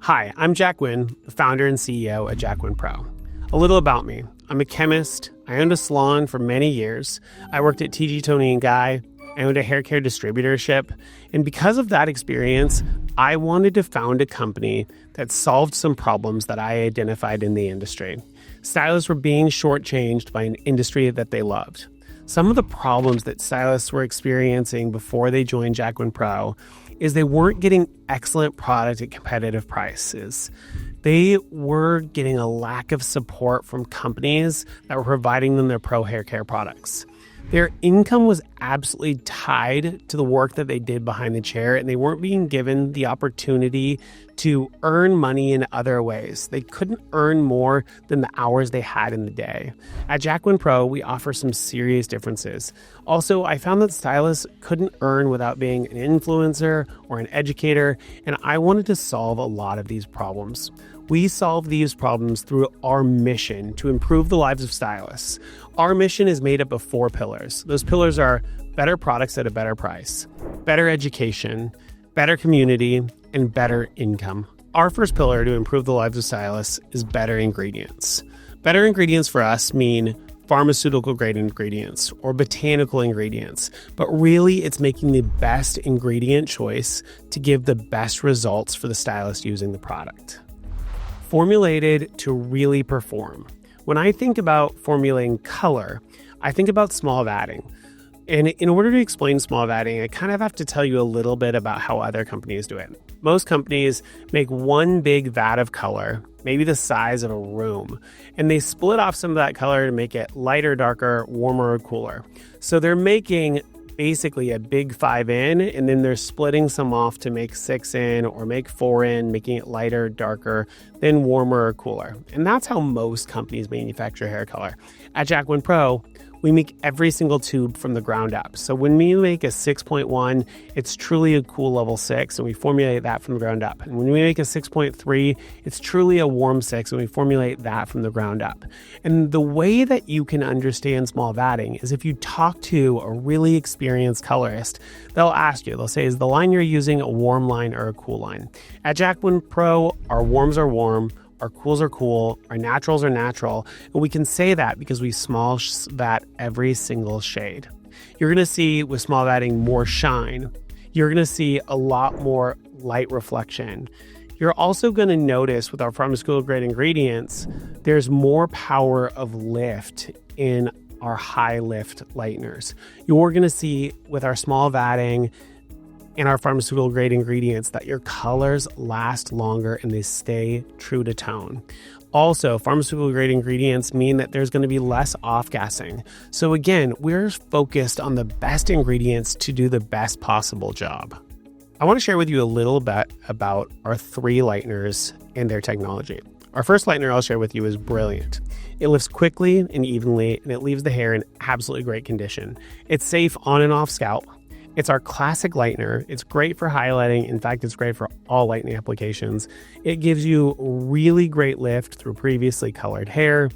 Hi, I'm Jack Winn, the founder and CEO at Jack Winn Pro. A little about me. I'm a chemist. I owned a salon for many years. I worked at TG Tony & Guy. I owned a hair care distributorship. And because of that experience, I wanted to found a company that solved some problems that I identified in the industry. Stylists were being shortchanged by an industry that they loved. Some of the problems that stylists were experiencing before they joined Jack Winn Pro is they weren't getting excellent product at competitive prices. They were getting a lack of support from companies that were providing them their pro hair care products. Their income was absolutely tied to the work that they did behind the chair, and they weren't being given the opportunity to earn money in other ways. They couldn't earn more than the hours they had in the day. At Jack Winn Pro, we offer some serious differences. Also, I found that stylists couldn't earn without being an influencer or an educator, and I wanted to solve a lot of these problems. We solve these problems through our mission to improve the lives of stylists. Our mission is made up of 4 pillars. Those pillars are better products at a better price, better education, better community, and better income. Our first pillar to improve the lives of stylists is better ingredients. Better ingredients for us mean pharmaceutical grade ingredients or botanical ingredients, but really it's making the best ingredient choice to give the best results for the stylist using the product. Formulated to really perform. When I think about formulating color, I think about small vatting. And in order to explain small vatting, I kind of have to tell you a little bit about how other companies do it. Most companies make one big vat of color, maybe the size of a room, and they split off some of that color to make it lighter, darker, warmer, or cooler. So they're making basically a big 5 in, and then they're splitting some off to make 6 in or make 4 in, making it lighter, darker, then warmer or cooler. And that's how most companies manufacture hair color. At Jack Winn Pro, we make every single tube from the ground up. So when we make a 6.1, it's truly a cool level 6, and we formulate that from the ground up. And when we make a 6.3, it's truly a warm 6, and we formulate that from the ground up. And the way that you can understand small vatting is if you talk to a really experienced colorist, they'll ask you, they'll say, is the line you're using a warm line or a cool line? At Jack Winn Pro, our warms are warm, our cools are cool, our naturals are natural, and we can say that because we small vat every single shade. You're going to see with small vatting more shine. You're going to see a lot more light reflection. You're also going to notice with our pharmaceutical grade ingredients, there's more power of lift in our high lift lighteners. You're going to see with our small vatting and our pharmaceutical grade ingredients that your colors last longer and they stay true to tone. Also, pharmaceutical grade ingredients mean that there's going to be less off-gassing. So again, we're focused on the best ingredients to do the best possible job. I want to share with you a little bit about our 3 lighteners and their technology. Our first lightener I'll share with you is Brilliant. It lifts quickly and evenly, and it leaves the hair in absolutely great condition. It's safe on and off scalp. It's our classic lightener. It's great for highlighting. In fact, it's great for all lightening applications. It gives you really great lift through previously colored hair.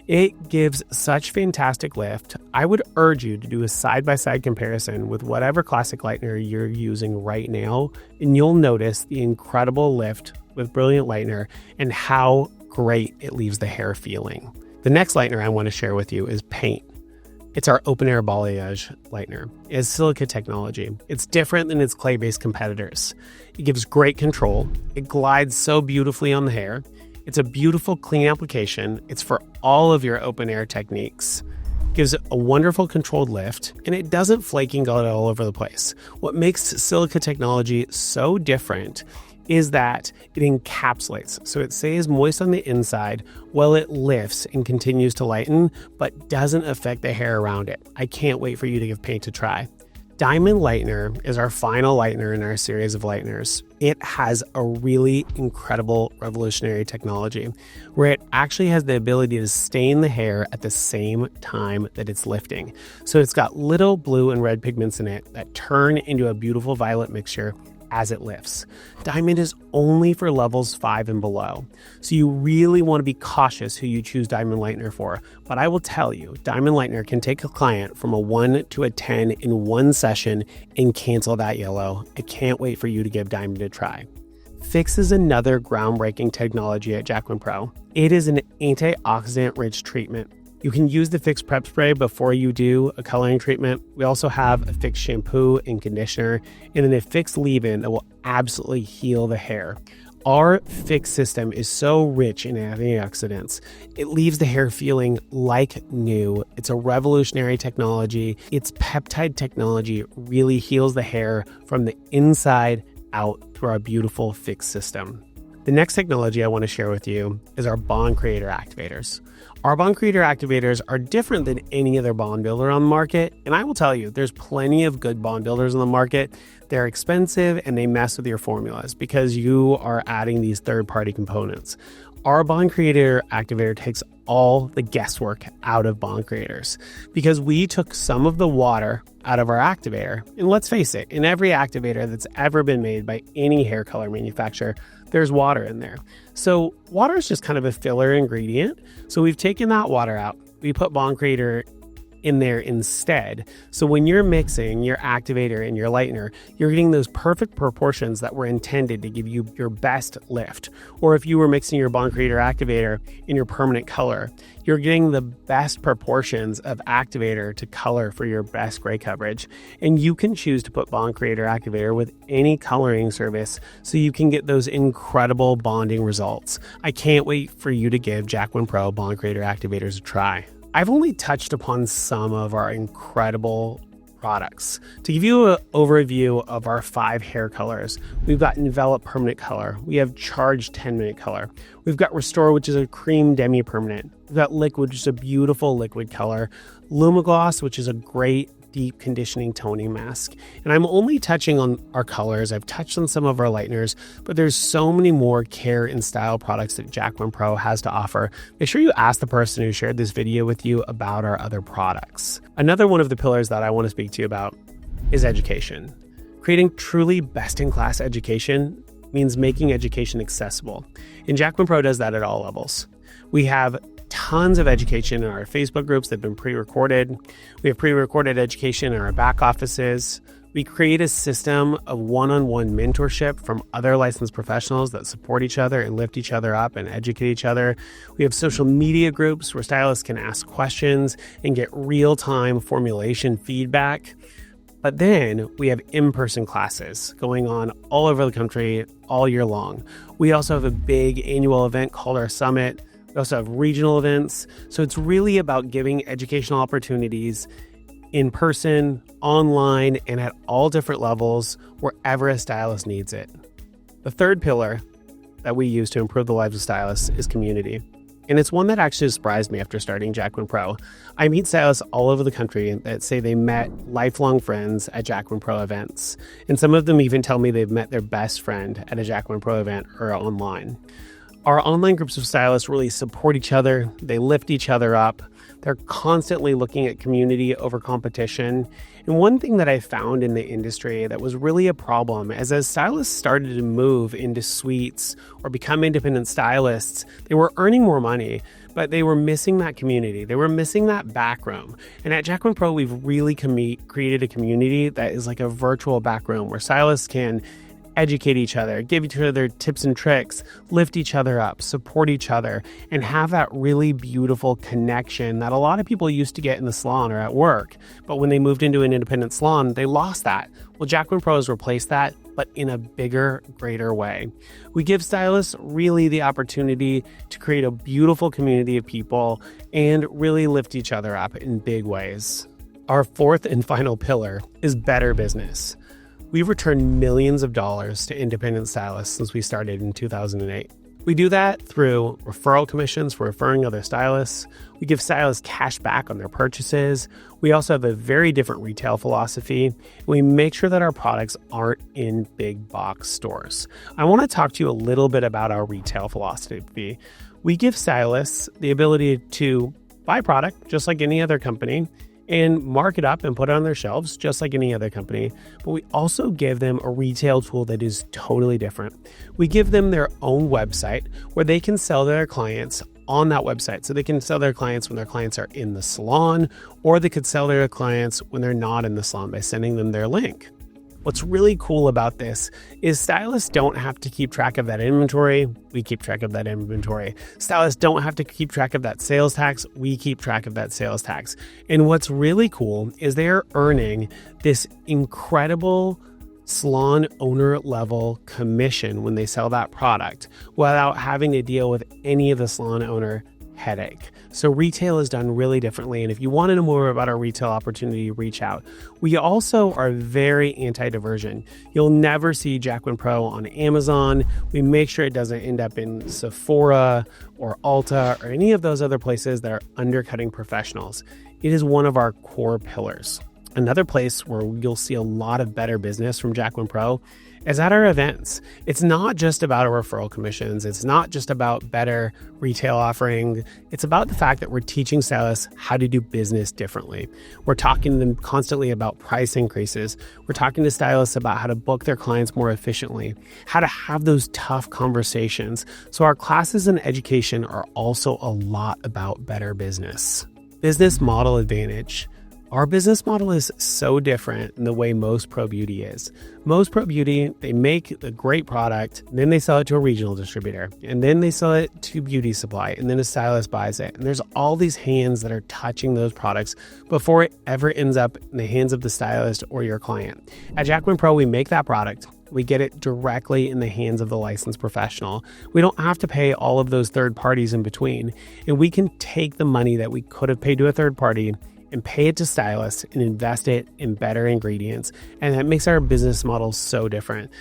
It gives such fantastic lift. I would urge you to do a side-by-side comparison with whatever classic lightener you're using right now, and you'll notice the incredible lift with Brilliant Lightener and how great it leaves the hair feeling. The next lightener I want to share with you is Paint. It's our open air balayage lightener. It has silica technology. It's different than its clay-based competitors. It gives great control. It glides so beautifully on the hair. It's a beautiful, clean application. It's for all of your open air techniques. It gives a wonderful controlled lift, and it doesn't flake and go all over the place. What makes silica technology so different is that it encapsulates. So it stays moist on the inside while it lifts and continues to lighten, but doesn't affect the hair around it. I can't wait for you to give Paint a try. Diamond Lightener is our final lightener in our series of lighteners. It has a really incredible revolutionary technology where it actually has the ability to stain the hair at the same time that it's lifting. So it's got little blue and red pigments in it that turn into a beautiful violet mixture as it lifts. Diamond is only for levels 5 and below, so you really want to be cautious who you choose Diamond Lightener for. But I will tell you, Diamond Lightener can take a client from a 1 to a 10 in one session and cancel that yellow. I can't wait for you to give Diamond a try. Fix is another groundbreaking technology at Jack Winn Pro. It is an antioxidant-rich treatment. You can use the Fix Prep Spray before you do a coloring treatment. We also have a Fix shampoo and conditioner, and then a Fix leave-in that will absolutely heal the hair. Our Fix system is so rich in antioxidants, it leaves the hair feeling like new. It's a revolutionary technology. Its peptide technology really heals the hair from the inside out through our beautiful Fix system. The next technology I want to share with you is our Bond Creator Activators. Our Bond Creator Activators are different than any other bond builder on the market, and I will tell you, there's plenty of good bond builders on the market. They're expensive and they mess with your formulas because you are adding these third-party components. Our Bond Creator Activator takes all the guesswork out of bond creators because we took some of the water out of our activator. And let's face it, in every activator that's ever been made by any hair color manufacturer, there's water in there. So water is just kind of a filler ingredient. So we've taken that water out. We put Bond Creator in there instead. So when you're mixing your activator and your lightener, you're getting those perfect proportions that were intended to give you your best lift. Or if you were mixing your Bond Creator activator in your permanent color, you're getting the best proportions of activator to color for your best gray coverage. And you can choose to put Bond Creator activator with any coloring service so you can get those incredible bonding results. I can't wait for you to give Jack Winn Pro Bond Creator activators a try. I've only touched upon some of our incredible products. To give you an overview of our 5 hair colors, we've got Envelop Permanent Color. We have Charge 10-Minute Color. We've got Restore, which is a cream demi-permanent. We've got Liquid, which is a beautiful liquid color. Lumigloss, which is a great deep conditioning toning mask. And I'm only touching on our colors. I've touched on some of our lighteners, but there's so many more care and style products that Jack Winn Pro has to offer. Make sure you ask the person who shared this video with you about our other products. Another one of the pillars that I want to speak to you about is education. Creating truly best-in-class education means making education accessible. And Jack Winn Pro does that at all levels. We have tons of education in our Facebook groups that have been pre-recorded. We have pre-recorded education in our back offices. We create a system of one-on-one mentorship from other licensed professionals that support each other and lift each other up and educate each other. We have social media groups where stylists can ask questions and get real-time formulation feedback. But then we have in-person classes going on all over the country all year long. We also have a big annual event called our Summit. We also have regional events. So it's really about giving educational opportunities in person, online, and at all different levels wherever a stylist needs it. The third pillar that we use to improve the lives of stylists is community. And it's one that actually surprised me after starting Jack Winn Pro. I meet stylists all over the country that say they met lifelong friends at Jack Winn Pro events. And some of them even tell me they've met their best friend at a Jack Winn Pro event or online. Our online groups of stylists really support each other. They lift each other up. They're constantly looking at community over competition. And one thing that I found in the industry that was really a problem is as stylists started to move into suites or become independent stylists, they were earning more money, but they were missing that community. They were missing that back room. And at Jack Winn Pro, we've really created a community that is like a virtual back room where stylists can educate each other, give each other tips and tricks, lift each other up, support each other, and have that really beautiful connection that a lot of people used to get in the salon or at work. But when they moved into an independent salon, they lost that. Well, Jack Winn Pro has replaced that, but in a bigger, greater way. We give stylists really the opportunity to create a beautiful community of people and really lift each other up in big ways. Our fourth and final pillar is better business. We've returned millions of dollars to independent stylists since we started in 2008. We do that through referral commissions for referring other stylists. We give stylists cash back on their purchases. We also have a very different retail philosophy. We make sure that our products aren't in big box stores. I want to talk to you a little bit about our retail philosophy. We give stylists the ability to buy product just like any other company and mark it up and put it on their shelves just like any other company. But we also give them a retail tool that is totally different. We give them their own website where they can sell their clients on that website. So they can sell their clients when their clients are in the salon, or they could sell their clients when they're not in the salon by sending them their link. What's really cool about this is stylists don't have to keep track of that inventory. We keep track of that inventory. Stylists don't have to keep track of that sales tax. We keep track of that sales tax. And what's really cool is they're earning this incredible salon owner level commission when they sell that product without having to deal with any of the salon owner headache. So retail is done really differently. And if you want to know more about our retail opportunity, reach out. We also are very anti-diversion. You'll never see Jack Winn Pro on Amazon. We make sure it doesn't end up in Sephora or Ulta or any of those other places that are undercutting professionals. It is one of our core pillars. Another place where you'll see a lot of better business from Jack Winn Pro is at our events. It's not just about our referral commissions. It's not just about better retail offering. It's about the fact that we're teaching stylists how to do business differently. We're talking to them constantly about price increases. We're talking to stylists about how to book their clients more efficiently, how to have those tough conversations. So our classes and education are also a lot about better business. Business model advantage. Our business model is so different than the way most pro beauty is. Most pro beauty, they make a great product, then they sell it to a regional distributor, and then they sell it to beauty supply, and then a stylist buys it. And there's all these hands that are touching those products before it ever ends up in the hands of the stylist or your client. At Jack Winn Pro, we make that product. We get it directly in the hands of the licensed professional. We don't have to pay all of those third parties in between, and we can take the money that we could have paid to a third party and pay it to stylists and invest it in better ingredients. And that makes our business model so different.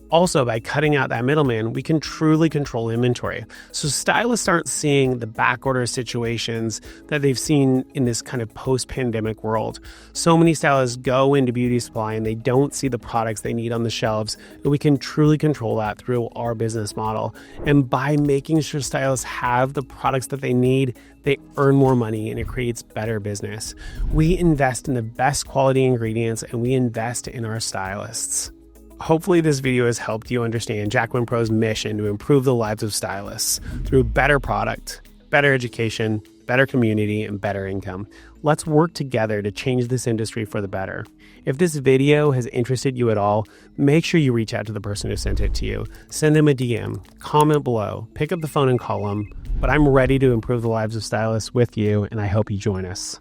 Also, by cutting out that middleman, we can truly control inventory. So stylists aren't seeing the backorder situations that they've seen in this kind of post-pandemic world. So many stylists go into beauty supply and they don't see the products they need on the shelves. And we can truly control that through our business model. And by making sure stylists have the products that they need, they earn more money and it creates better business. We invest in the best quality ingredients and we invest in our stylists. Hopefully this video has helped you understand Jack Winn Pro's mission to improve the lives of stylists through better product, better education, better community, and better income. Let's work together to change this industry for the better. If this video has interested you at all, make sure you reach out to the person who sent it to you. Send them a DM, comment below, pick up the phone and call them. But I'm ready to improve the lives of stylists with you, and I hope you join us.